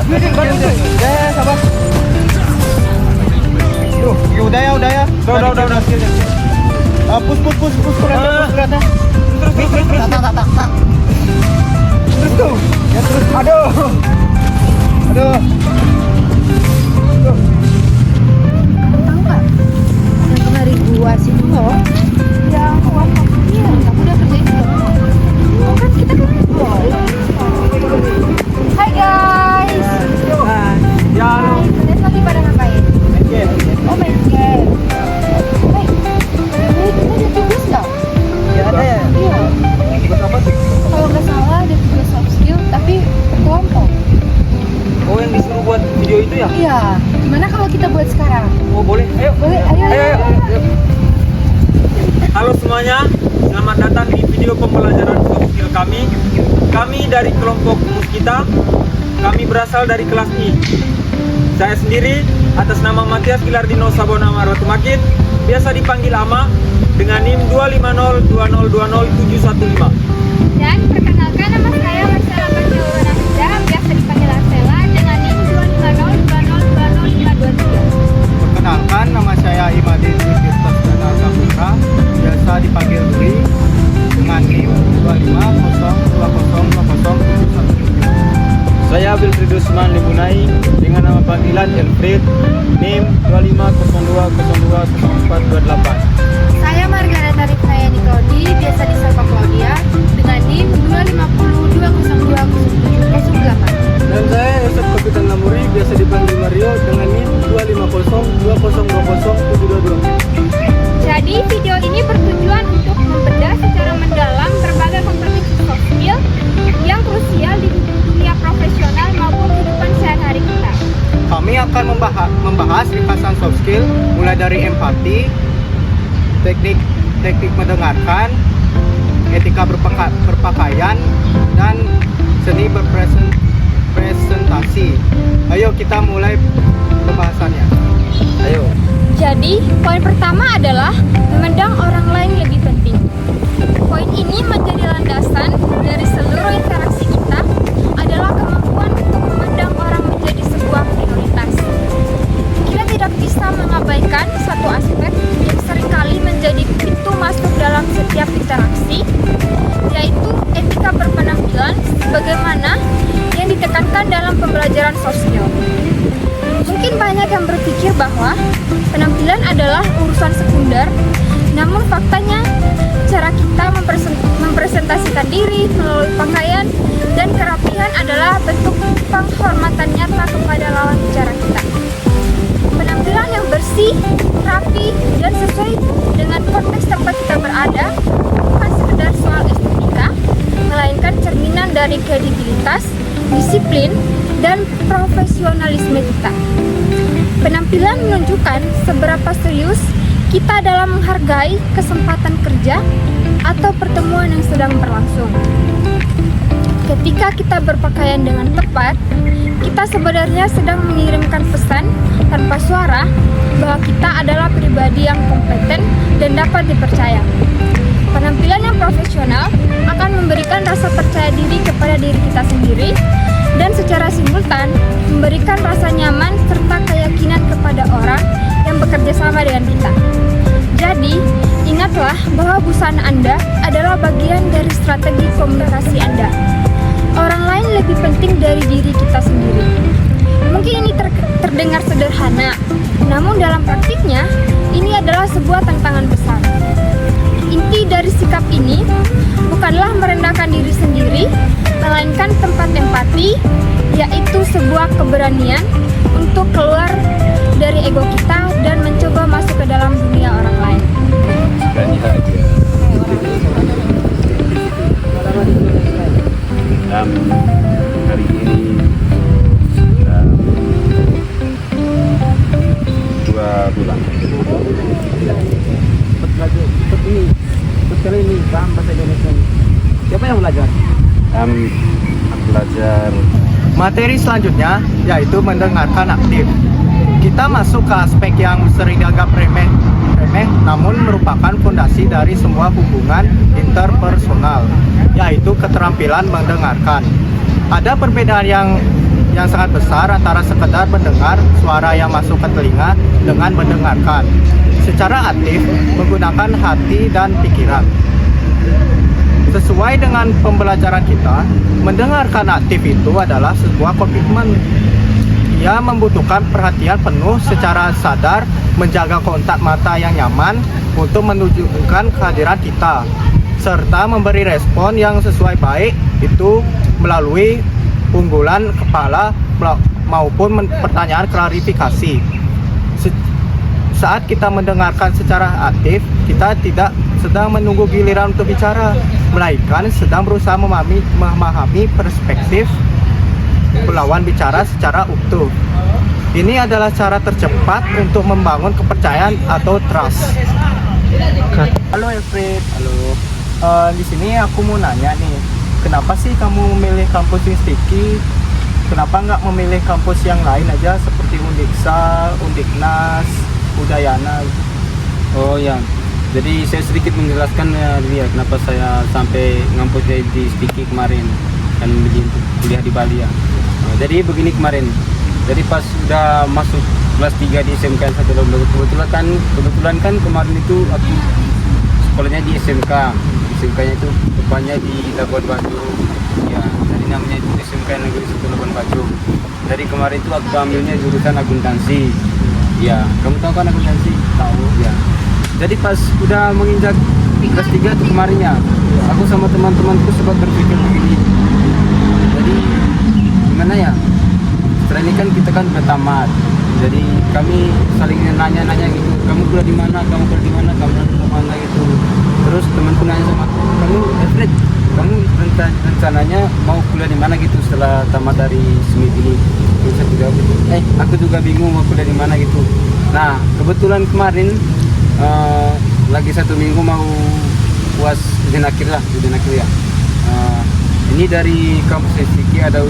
Ya, sabar. Tuh, udah ya. Udah. Push kuliah. Terus. Terus tuh. Ya terus. Aduh. Tuh. Tahu nggak? Yang kemarin gua sih loh. Yang iya, kamu udah kerjain belum? Oh kan kita kan. Hai guys. Ya. Kalian lagi pada ngapain? Oh main game. Hey, kita ada tugas nggak? Ya ada ya. Iya. Buat apa sih? Kalau nggak salah ada tugas soft skill tapi berkelompok. Oh, yang disuruh buat video itu ya? Iya. Gimana kalau kita buat sekarang? Oh, boleh. Ayo. Boleh. Ayo. Halo semuanya, selamat datang di video pembelajaran soft skill kami. Kami dari kelompok Muskita. Kami berasal dari kelas I. Saya sendiri atas nama Matias Gilardino Sabona Marwatumakit, biasa dipanggil Ama, dengan NIM 25020200715. Dan perkenalkan, nama saya Marcella Panjauwana Nida, biasa dipanggil Arcella, dengan NIM 25020200523. Perkenalkan, nama saya Imadi Dwi Tirta Sudana Saputra, biasa dipanggil Dwi, dengan NIM 25020200715. Saya Wilfried Usman Libunai, dengan nama panggilan Elfrid, NIM 25020200428. Saya Margareta Ripnayani Claudi, biasa disapa Claudia, dengan NIM 250200708. Dan saya Yosef Kapitan Lamuri, biasa dipanggil Mario, dengan NIM 25020200722. Jadi video ini bertujuan untuk membedah secara mendalam berbagai kompetensi soft skill yang krusial di dunia profesional maupun kehidupan sehari-hari kita. Kami akan membahas ringkasan soft skill, mulai dari empati, teknik mendengarkan, etika berpakaian, dan seni berpresentasi. Ayo kita mulai pembahasannya. Ayo. Jadi, poin pertama adalah memandang orang lain lebih penting. Poin ini menjadi landasan dari seluruh interaksi kita adalah kemampuan untuk memandang orang menjadi sebuah prioritas. Kita tidak bisa mengabaikan satu aspek yang seringkali menjadi pintu masuk dalam setiap interaksi, yaitu etika berpenampilan sebagaimana yang ditekankan dalam pembelajaran soft skill. Mungkin banyak yang berpikir bahwa penampilan adalah urusan sekunder, namun faktanya cara kita mempresentasikan diri melalui pakaian dan kerapihan adalah bentuk penghormatan nyata kepada lawan bicara kita. Penampilan yang bersih, rapi, dan sesuai dengan konteks tempat kita berada bukan sekedar soal estetika, melainkan cerminan dari kredibilitas, disiplin, dan profesionalisme kita. Penampilan menunjukkan seberapa serius kita dalam menghargai kesempatan kerja atau pertemuan yang sedang berlangsung. Ketika kita berpakaian dengan tepat, kita sebenarnya sedang mengirimkan pesan tanpa suara bahwa kita adalah pribadi yang kompeten dan dapat dipercaya. Penampilan yang profesional akan memberikan rasa percaya diri kepada diri kita sendiri dan secara simultan memberikan rasa nyaman serta keyakinan kepada orang yang bekerja sama dengan kita. Jadi, ingatlah bahwa busana Anda adalah bagian dari strategi komunikasi Anda. Orang lain lebih penting dari diri kita sendiri. Mungkin ini terdengar sederhana, namun dalam praktiknya, ini adalah sebuah tantangan besar. Inti dari sikap ini bukanlah merendahkan diri sendiri, melainkan tempat empati, yaitu sebuah keberanian untuk keluar dari ego kita dan mencoba masuk ke dalam dunia orang lain. Berani aja. Hari ini dalam 2 bulan. Seperti ini paham bahasa Indonesia. Siapa yang belajar? Belajar. Materi selanjutnya yaitu mendengarkan aktif. Kita masuk ke aspek yang sering dianggap remeh, namun merupakan fondasi dari semua hubungan interpersonal, yaitu keterampilan mendengarkan. Ada perbedaan yang sangat besar antara sekedar mendengar suara yang masuk ke telinga dengan mendengarkan secara aktif menggunakan hati dan pikiran. Sesuai dengan pembelajaran kita, mendengarkan aktif itu adalah sebuah komitmen. Ia membutuhkan perhatian penuh secara sadar, menjaga kontak mata yang nyaman untuk menunjukkan kehadiran kita, serta memberi respon yang sesuai baik itu melalui unggulan kepala maupun pertanyaan klarifikasi. Saat kita mendengarkan secara aktif, kita tidak sedang menunggu giliran untuk bicara, melainkan sedang berusaha memahami perspektif lawan bicara secara utuh. Ini adalah cara tercepat untuk membangun kepercayaan atau trust. Halo Alfred. Halo. Di sini aku mau nanya nih, kenapa sih kamu memilih kampus Sticky? Kenapa nggak memilih kampus yang lain aja seperti Undiksa, Undiknas, Udayana? Oh ya, jadi saya sedikit menjelaskan ya kenapa saya sampai ngampus di Sticky kemarin dan untuk kuliah di Bali ya. Jadi begini kemarin, jadi pas sudah masuk kelas 3 di SMK 1 kebetulan kan kemarin itu aku sekolahnya di SMK nya itu depannya di Labuan Bajo ya, jadi namanya itu SMK Negeri 1 Labuan Bajo. Dari kemarin itu aku ambilnya jurusan akuntansi ya. Kamu tahu kan akuntansi? Tahu ya. Jadi pas udah menginjak kelas 3 itu kemarinnya, aku sama teman-temanku sempat berpikir begini, jadi gimana ya, setelah ini kan kita kan udah tamat, jadi kami saling nanya-nanya gitu, kamu kuliah di mana, kamu kuliah di mana, kamu kuliah di mana gitu. Terus temanku nanya sama aku, kamu Alfred, kamu rencananya mau kuliah di mana gitu setelah tamat dari SMIT ini? Terus aku jawab, aku juga bingung mau kuliah di mana gitu. Nah kebetulan kemarin lagi 1 minggu mau UAS ujian akhir ya. Ini dari kampus Sticky ada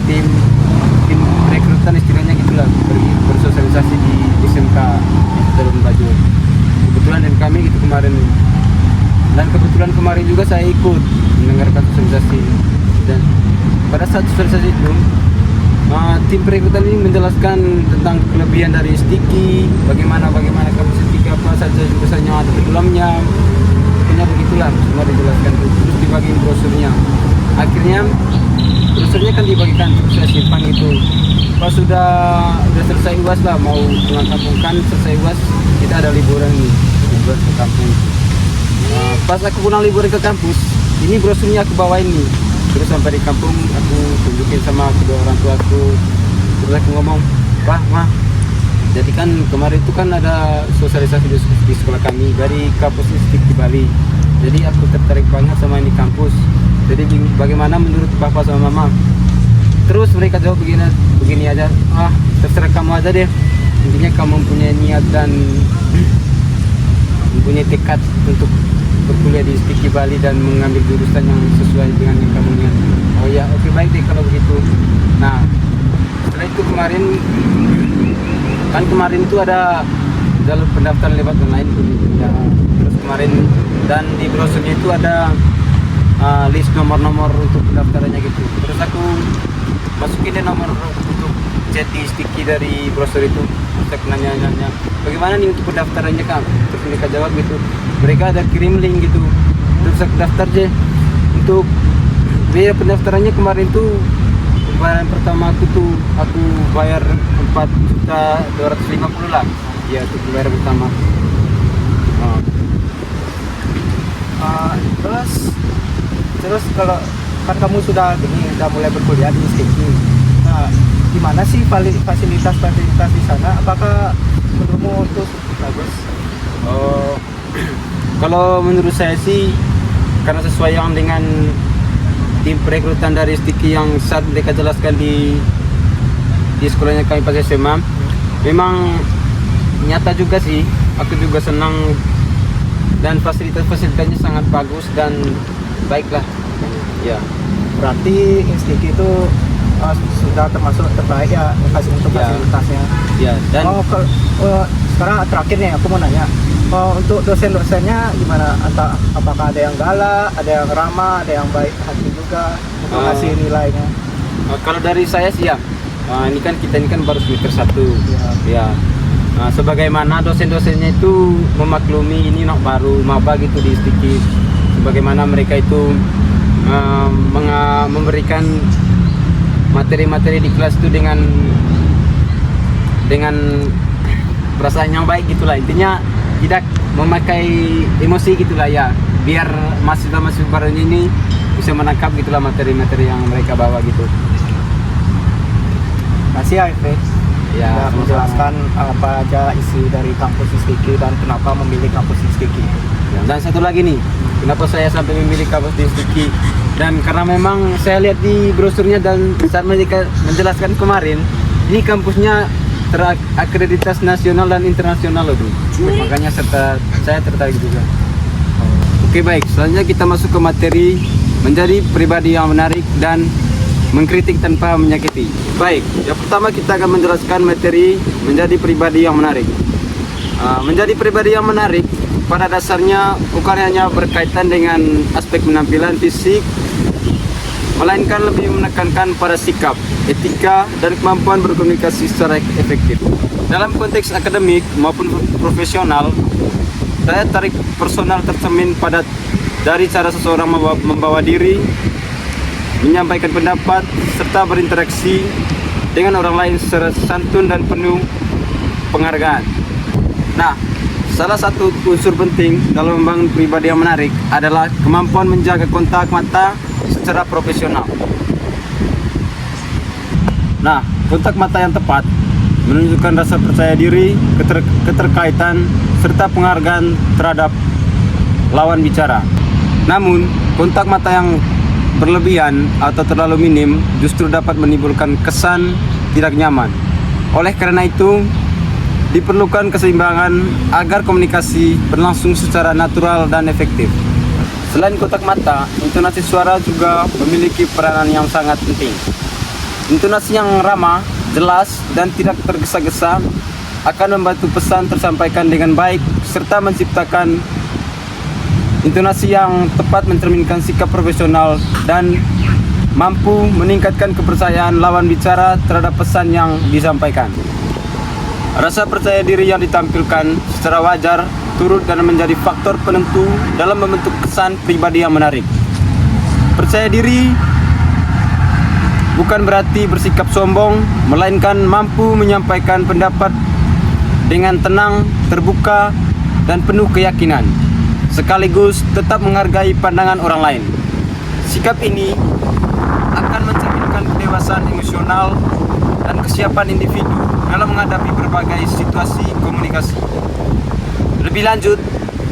tim rekrutan istilahnya gitulah, pergi bersosialisasi di SMK Labuan Bajo. Kebetulan dan kami gitu kemarin, dan kebetulan kemarin juga saya ikut mendengarkan sosialisasi, dan pada saat sosialisasi itu tim perekrutan ini menjelaskan tentang kelebihan dari Sticky, bagaimana kampus Sticky, apa saja jurusannya ada di dalamnya, pokoknya begitulah semua dijelaskan. Terus dibagiin brosurnya. Akhirnya brosurnya kan dibagikan, terus saya simpan itu. Pas sudah selesai UAS lah, mau pulang kampung kan, selesai UAS kita ada liburan ke kampung. Pas aku pulang liburan ke kampus, ini brosurnya aku bawain nih. Terus sampai di kampung aku tunjukin sama kedua orang tua aku. Terus aku ngomong, "Wah, Ma, jadi kan kemarin itu kan ada sosialisasi di sekolah kami dari kampus Sticky di Bali. Jadi aku tertarik banget sama ini kampus. Jadi bagaimana menurut Bapak sama Mama?" Terus mereka jawab begini aja, terserah kamu aja deh. Intinya kamu punya niat dan mempunyai tekad untuk berkuliah di Sticky Bali dan mengambil jurusan yang sesuai dengan yang kamu niat. Oh ya, oke, baik deh kalau begitu. Nah, setelah itu kemarin itu ada jalur pendaftaran lewat online ya. Terus kemarin dan di brosurnya itu ada list nomor-nomor untuk pendaftarannya gitu. Terus aku masukin deh nomor untuk chat di Sticky dari brosur itu. Terus aku nanya-nanya, bagaimana nih untuk pendaftarannya Kang? Terus mereka jawab gitu, mereka ada kirim link gitu. Terus aku daftar deh. Untuk biaya pendaftarannya kemarin tuh, pembayaran pertama aku bayar 4.250.000 lah ya, untuk pembayaran pertama. Terus kalau kan kamu sudah mulai berkuliah di Sticky, nah gimana sih fasilitas di sana? Apakah menurutmu itu bagus? Kalau menurut saya sih, karena sesuai yang dengan tim perekrutan dari Sticky yang saat mereka jelaskan di sekolahnya kami pas SMA, memang nyata juga sih, aku juga senang, dan fasilitasnya sangat bagus dan baiklah ya. Berarti Sticky itu sudah termasuk terbaik ya untuk fasilitasnya ya. Dan sekarang terakhir nih aku mau nanya, untuk dosen-dosennya gimana? Apakah ada yang galak, ada yang ramah, ada yang baik hati juga untuk ngasih nilainya? Kalau dari saya sih ya, ini kan kita ini kan baru semester 1 ya. Sebagaimana dosen-dosennya itu memaklumi ini nak baru maba gitu di STIKI, sebagaimana mereka itu memberikan materi-materi di kelas itu dengan perasaan yang baik gitulah, intinya tidak memakai emosi gitulah ya, biar mahasiswa baru ini bisa menangkap gitulah materi-materi yang mereka bawa gitu. Kasih AFP Ya, sudah menjelaskan apa aja isi dari kampus STIKI dan kenapa memilih kampus STIKI. dan satu lagi nih, kenapa saya sampai memilih kampus di STIKI, dan karena memang saya lihat di brosurnya dan saat mereka menjelaskan kemarin, ini kampusnya terakreditasi nasional dan internasional loh tuh. Makanya saya tertarik juga. Oke baik, selanjutnya kita masuk ke materi menjadi pribadi yang menarik dan mengkritik tanpa menyakiti. Baik, yang pertama kita akan menjelaskan materi menjadi pribadi yang menarik. Menjadi pribadi yang menarik pada dasarnya bukan hanya berkaitan dengan aspek penampilan fisik, melainkan lebih menekankan pada sikap, etika, dan kemampuan berkomunikasi secara efektif. Dalam konteks akademik maupun profesional, daya tarik personal tercermin pada dari cara seseorang membawa diri, menyampaikan pendapat, serta berinteraksi dengan orang lain secara santun dan penuh penghargaan. Nah, salah satu unsur penting dalam membangun pribadi yang menarik adalah kemampuan menjaga kontak mata secara profesional. Nah, kontak mata yang tepat menunjukkan rasa percaya diri, keterkaitan, serta penghargaan terhadap lawan bicara. Namun, kontak mata yang berlebihan atau terlalu minim justru dapat menimbulkan kesan tidak nyaman. Oleh karena itu, diperlukan keseimbangan agar komunikasi berlangsung secara natural dan efektif. Selain kontak mata, intonasi suara juga memiliki peranan yang sangat penting. Intonasi yang ramah, jelas, dan tidak tergesa-gesa akan membantu pesan tersampaikan dengan baik serta menciptakan intonasi yang tepat mencerminkan sikap profesional dan mampu meningkatkan kepercayaan lawan bicara terhadap pesan yang disampaikan. Rasa percaya diri yang ditampilkan secara wajar turut dan menjadi faktor penentu dalam membentuk kesan pribadi yang menarik. Percaya diri bukan berarti bersikap sombong, melainkan mampu menyampaikan pendapat dengan tenang, terbuka, dan penuh keyakinan, sekaligus tetap menghargai pandangan orang lain. Sikap ini akan mencerminkan kedewasaan emosional dan kesiapan individu dalam menghadapi berbagai situasi komunikasi. Lebih lanjut,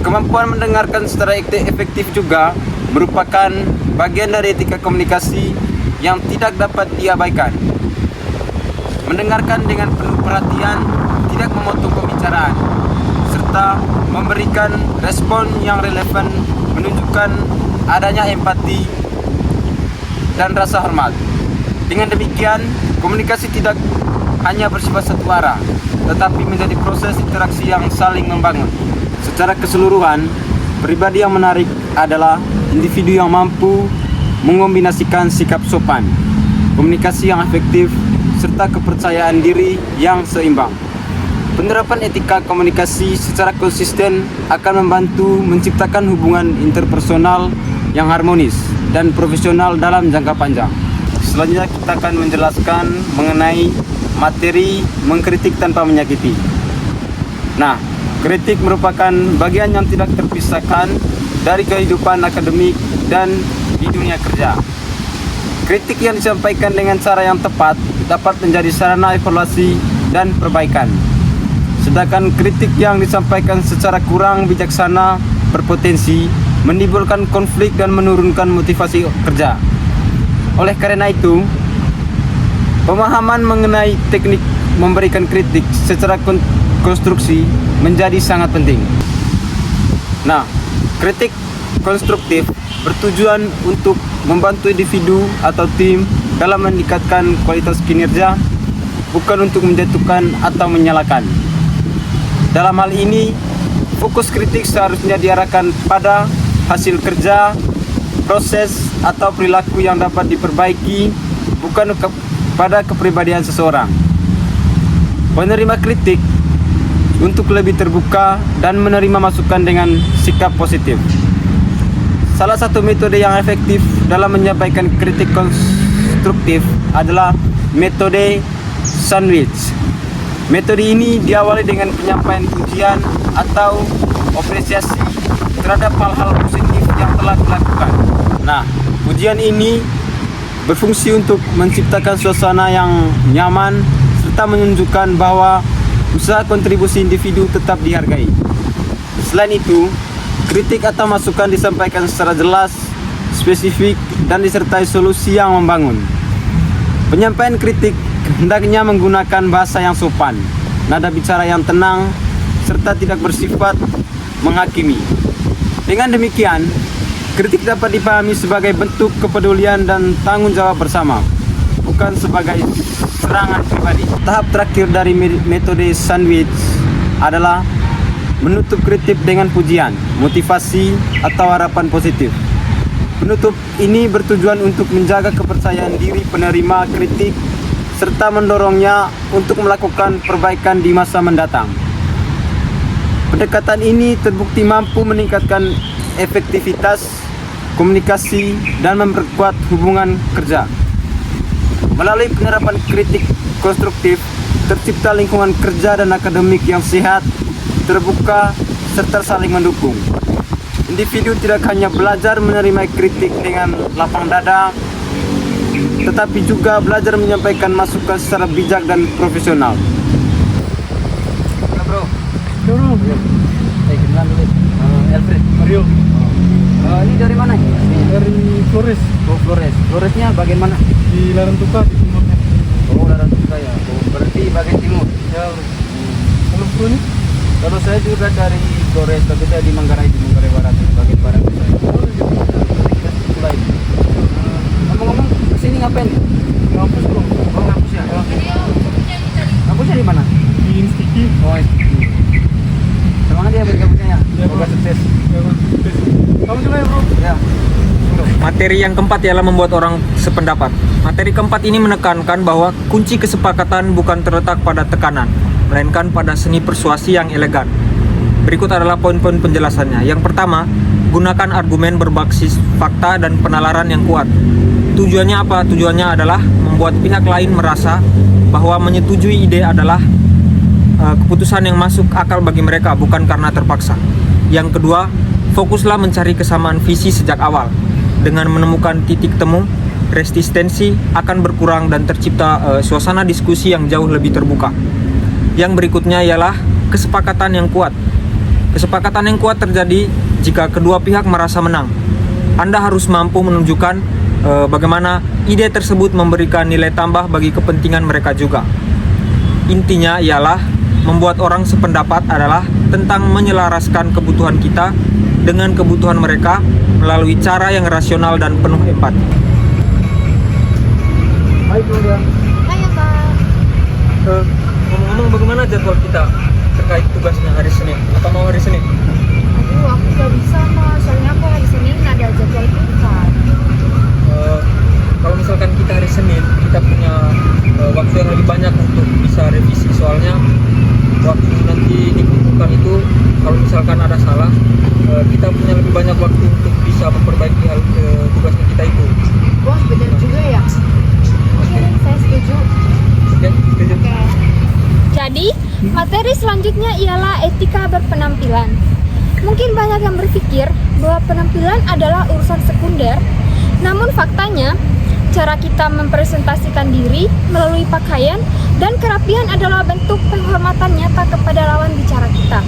kemampuan mendengarkan secara efektif juga merupakan bagian dari etika komunikasi yang tidak dapat diabaikan. Mendengarkan dengan penuh perhatian, tidak memotong pembicaraan, serta memberikan respon yang relevan menunjukkan adanya empati dan rasa hormat. Dengan demikian, komunikasi tidak hanya bersifat satu arah, tetapi menjadi proses interaksi yang saling membangun. Secara keseluruhan, pribadi yang menarik adalah individu yang mampu mengombinasikan sikap sopan, komunikasi yang efektif, serta kepercayaan diri yang seimbang. Penerapan etika komunikasi secara konsisten akan membantu menciptakan hubungan interpersonal yang harmonis dan profesional dalam jangka panjang. Selanjutnya kita akan menjelaskan mengenai materi mengkritik tanpa menyakiti. Nah, kritik merupakan bagian yang tidak terpisahkan dari kehidupan akademik dan di dunia kerja. Kritik yang disampaikan dengan cara yang tepat dapat menjadi sarana evaluasi dan perbaikan. Sedangkan kritik yang disampaikan secara kurang bijaksana berpotensi menimbulkan konflik dan menurunkan motivasi kerja. Oleh karena itu, pemahaman mengenai teknik memberikan kritik secara konstruksi menjadi sangat penting. Nah, kritik konstruktif bertujuan untuk membantu individu atau tim dalam meningkatkan kualitas kinerja, bukan untuk menjatuhkan atau menyalahkan. Dalam hal ini, fokus kritik seharusnya diarahkan pada hasil kerja, proses, atau perilaku yang dapat diperbaiki bukan pada kepribadian seseorang. Penerima kritik untuk lebih terbuka dan menerima masukan dengan sikap positif. Salah satu metode yang efektif dalam menyampaikan kritik konstruktif adalah metode sandwich. Metode ini diawali dengan penyampaian pujian atau apresiasi terhadap hal-hal positif yang telah dilakukan. Nah, pujian ini berfungsi untuk menciptakan suasana yang nyaman serta menunjukkan bahwa usaha kontribusi individu tetap dihargai. Selain itu, kritik atau masukan disampaikan secara jelas, spesifik, dan disertai solusi yang membangun. Penyampaian kritik hendaknya menggunakan bahasa yang sopan, nada bicara yang tenang, serta tidak bersifat menghakimi. Dengan demikian, kritik dapat dipahami sebagai bentuk kepedulian dan tanggung jawab bersama, bukan sebagai serangan pribadi. Tahap terakhir dari metode sandwich adalah menutup kritik dengan pujian, motivasi, atau harapan positif. Penutup ini bertujuan untuk menjaga kepercayaan diri penerima kritik serta mendorongnya untuk melakukan perbaikan di masa mendatang. Pendekatan ini terbukti mampu meningkatkan efektivitas komunikasi dan memperkuat hubungan kerja. Melalui penerapan kritik konstruktif, tercipta lingkungan kerja dan akademik yang sehat, terbuka, serta saling mendukung. Individu tidak hanya belajar menerima kritik dengan lapang dada, tetapi juga belajar menyampaikan masukan secara bijak dan profesional. Kenalan dulu. Alfred. Mario. Ini dari mana? Dari Flores. Oh, Flores. Floresnya bagian mana? Di Larantuka di timurnya. Oh, Larantuka ya. Oh, berarti bagian timur. Ya. Kalau bro ini? Kalau saya juga dari Flores, tapi saya di Manggarai Barat, bagian barat saya. Mulai. Ngomong-ngomong, kesini ngapain? Ngampus bro. Oh, ngampus ya. Ngampusnya di mana? Di Instiki. Oh, semangat ya bergabungnya ya. Ya, Semoga bro. sukses. Ya bro. Kamu juga ya bro. Ya. Materi yang keempat ialah membuat orang sependapat. Materi keempat ini menekankan bahwa kunci kesepakatan bukan terletak pada tekanan, melainkan pada seni persuasi yang elegan. Berikut adalah poin-poin penjelasannya. Yang pertama, gunakan argumen berbasis fakta dan penalaran yang kuat. Tujuannya apa? Tujuannya adalah membuat pihak lain merasa bahwa menyetujui ide adalah keputusan yang masuk akal bagi mereka, bukan karena terpaksa. Yang kedua, fokuslah mencari kesamaan visi sejak awal. Dengan menemukan titik temu, resistensi akan berkurang dan tercipta suasana diskusi yang jauh lebih terbuka. Yang berikutnya ialah kesepakatan yang kuat. Kesepakatan yang kuat terjadi jika kedua pihak merasa menang. Anda harus mampu menunjukkan bagaimana ide tersebut memberikan nilai tambah bagi kepentingan mereka juga. Intinya ialah membuat orang sependapat adalah tentang menyelaraskan kebutuhan kita dengan kebutuhan mereka melalui cara yang rasional dan penuh empati. Baik, Bro. Hai ya Kak. Ngomong-ngomong, bagaimana jadwal kita terkait tugasnya hari Senin? Apa mau hari Senin? Aduh, aku gak bisa Mas, soalnya aku hari Senin ada jadwal privat. Kalau misalkan kita hari Senin, kita punya waktu yang lebih banyak untuk bisa revisi. Soalnya waktu nanti dikumpulkan itu, kalau misalkan ada salah, kita punya lebih banyak waktu untuk bisa memperbaiki hal tugasnya kita itu. Wah, benar juga ya. Oke, saya setuju. Oke, setuju? Oke. Jadi, materi selanjutnya ialah etika berpenampilan. Mungkin banyak yang berpikir bahwa penampilan adalah urusan sekunder, namun faktanya, cara kita mempresentasikan diri melalui pakaian dan kerapian adalah bentuk penghormatan nyata kepada lawan bicara kita.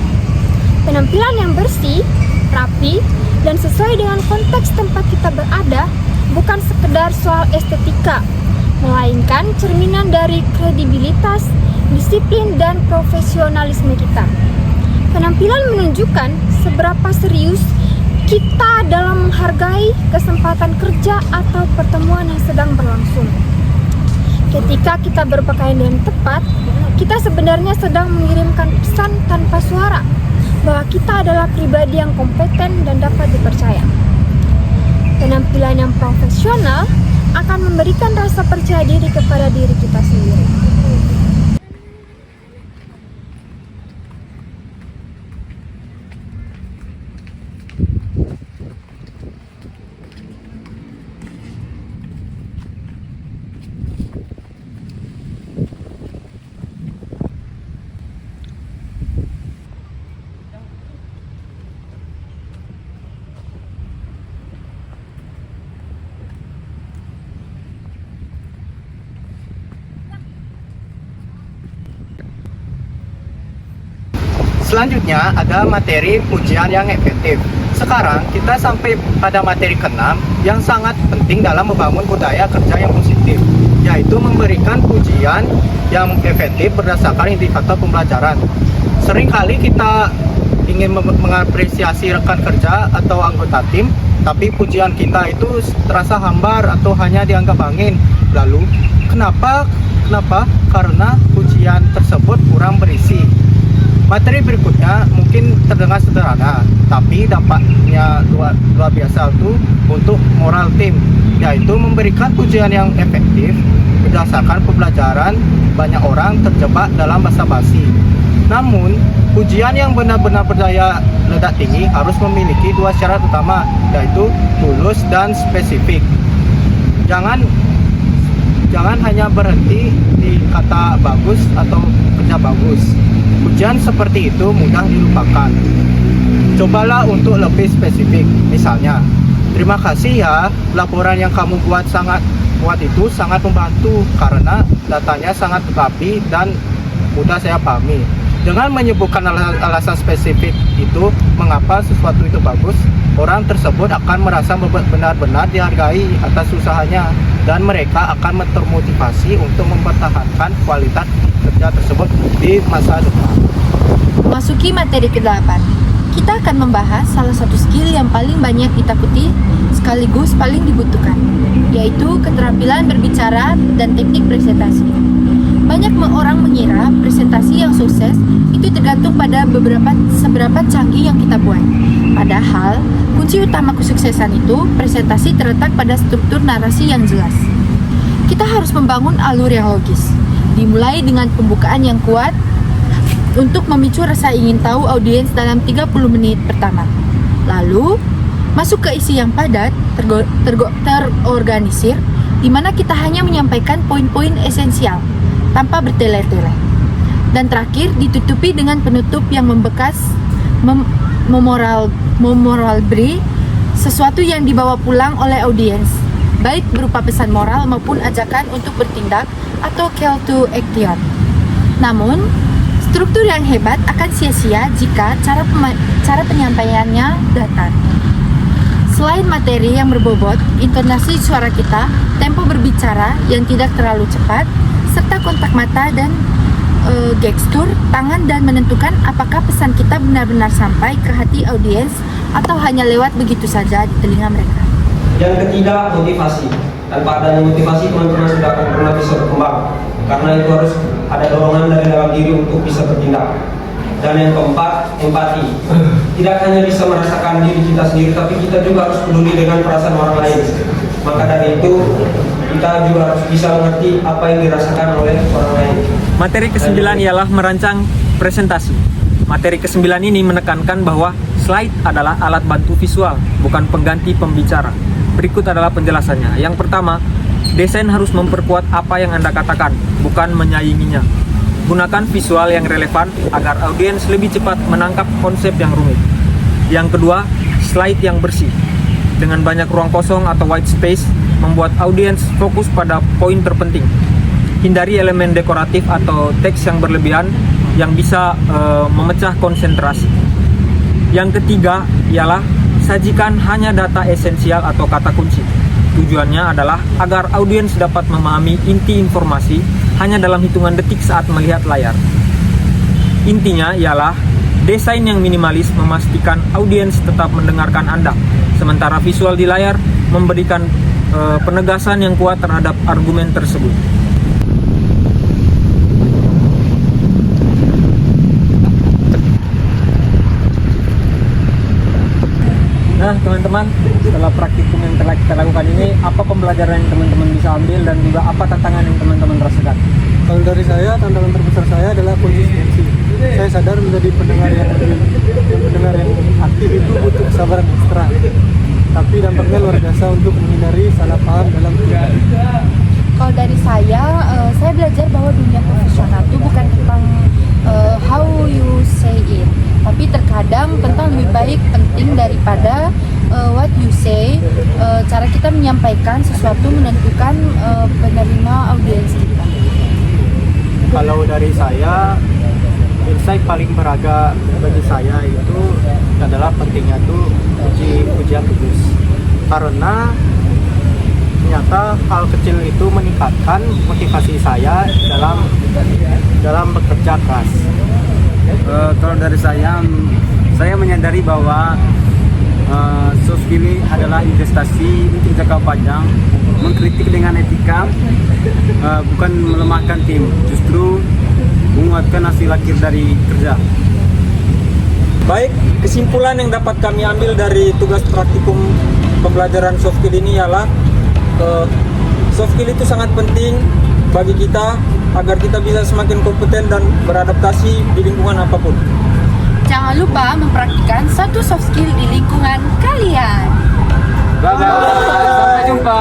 Penampilan yang bersih, rapi, dan sesuai dengan konteks tempat kita berada bukan sekedar soal estetika, melainkan cerminan dari kredibilitas, disiplin, dan profesionalisme kita. Penampilan menunjukkan seberapa serius kita dalam menghargai kesempatan kerja atau pertemuan yang sedang berlangsung. Ketika kita berpakaian dengan tepat, kita sebenarnya sedang mengirimkan pesan tanpa suara bahwa kita adalah pribadi yang kompeten dan dapat dipercaya. Penampilan yang profesional akan memberikan rasa percaya diri kepada diri kita sendiri. Selanjutnya ada materi pujian yang efektif. Sekarang kita sampai pada materi ke-6 yang sangat penting dalam membangun budaya kerja yang positif, yaitu memberikan pujian yang efektif berdasarkan indikator pembelajaran. Seringkali kita ingin mengapresiasi rekan kerja atau anggota tim, tapi pujian kita itu terasa hambar atau hanya dianggap angin. Lalu, kenapa? Karena pujian tersebut kurang berisi. Materi berikutnya mungkin terdengar sederhana, tapi dampaknya luar biasa itu untuk moral tim, yaitu memberikan pujian yang efektif berdasarkan pembelajaran. Banyak orang terjebak dalam basa-basi. Namun, pujian yang benar-benar berdaya ledak tinggi harus memiliki dua syarat utama, yaitu tulus dan spesifik. Jangan hanya berhenti di kata bagus atau kerja bagus. Pujian seperti itu mudah dilupakan. Cobalah untuk lebih spesifik. Misalnya, terima kasih ya, laporan yang kamu buat itu sangat membantu karena datanya sangat rapi dan mudah saya pahami. Dengan menyebutkan alasan spesifik itu mengapa sesuatu itu bagus, orang tersebut akan merasa benar-benar dihargai atas usahanya dan mereka akan termotivasi untuk mempertahankan kualitas kerja tersebut di masa depan. Memasuki materi ke-8, kita akan membahas salah satu skill yang paling banyak ditakuti sekaligus paling dibutuhkan, yaitu keterampilan berbicara dan teknik presentasi. Banyak orang mengira presentasi yang sukses itu tergantung pada seberapa canggih yang kita buat. Padahal, kunci utama kesuksesan itu presentasi terletak pada struktur narasi yang jelas. Kita harus membangun alur yang logis, dimulai dengan pembukaan yang kuat untuk memicu rasa ingin tahu audiens dalam 30 menit pertama. Lalu, masuk ke isi yang padat, terorganisir, di mana kita hanya menyampaikan poin-poin esensial, tanpa bertele-tele. Dan terakhir, ditutupi dengan penutup yang membekas, memoral bri, sesuatu yang dibawa pulang oleh audiens, baik berupa pesan moral maupun ajakan untuk bertindak atau call to action. Namun, struktur yang hebat akan sia-sia jika cara penyampaiannya datar. Selain materi yang berbobot, intonasi suara kita, tempo berbicara yang tidak terlalu cepat, serta kontak mata dan gestur tangan dan menentukan apakah pesan kita benar-benar sampai ke hati audiens atau hanya lewat begitu saja di telinga mereka. Yang ketiga, motivasi. Tanpa adanya motivasi, teman-teman sudah akan pernah bisa berkembang, karena itu harus ada dorongan dari dalam diri untuk bisa bertindak. Dan yang keempat, empati. Tidak hanya bisa merasakan diri kita sendiri, tapi kita juga harus peduli dengan perasaan orang lain. Maka dari itu, kita juga harus bisa mengerti apa yang dirasakan oleh orang lain. Materi ke-9 ialah merancang presentasi. Materi ke-9 ini menekankan bahwa slide adalah alat bantu visual, bukan pengganti pembicara. Berikut adalah penjelasannya. Yang pertama, desain harus memperkuat apa yang Anda katakan, bukan menyainginya. Gunakan visual yang relevan agar audiens lebih cepat menangkap konsep yang rumit. Yang kedua, slide yang bersih. Dengan banyak ruang kosong atau white space, membuat audiens fokus pada poin terpenting. Hindari elemen dekoratif atau teks yang berlebihan yang bisa memecah konsentrasi. Yang ketiga ialah sajikan hanya data esensial atau kata kunci. Tujuannya adalah agar audiens dapat memahami inti informasi hanya dalam hitungan detik saat melihat layar. Intinya ialah desain yang minimalis memastikan audiens tetap mendengarkan Anda, sementara visual di layar memberikan penegasan yang kuat terhadap argumen tersebut. Nah teman-teman, setelah praktikum yang telah kita lakukan ini, apa pembelajaran yang teman-teman bisa ambil dan juga apa tantangan yang teman-teman rasakan? Kalau dari saya, tantangan terbesar saya adalah konsistensi. Saya sadar menjadi pendengar yang aktif itu butuh kesabaran ekstra. Tapi dampaknya luar biasa untuk menghindari salah paham dalam kerja. Kalau dari saya belajar bahwa dunia profesional itu bukan tentang how you say it, tapi terkadang tentang lebih baik penting daripada what you say. Cara kita menyampaikan sesuatu menentukan penerima audiens kita. Kalau dari saya, insight paling berharga bagi saya itu adalah pentingnya tuh ujian tugas. Karena ternyata hal kecil itu meningkatkan motivasi saya dalam bekerja keras. Kalau dari saya menyadari bahwa soft skill adalah investasi untuk jangka panjang. Mengkritik dengan etika bukan melemahkan tim, justru menguatkan hasil akhir dari kerja. Baik, kesimpulan yang dapat kami ambil dari tugas praktikum pembelajaran soft skill ini ialah soft skill itu sangat penting bagi kita agar kita bisa semakin kompeten dan beradaptasi di lingkungan apapun. Jangan lupa mempraktikkan satu soft skill di lingkungan kalian. Bye-bye. Sampai jumpa.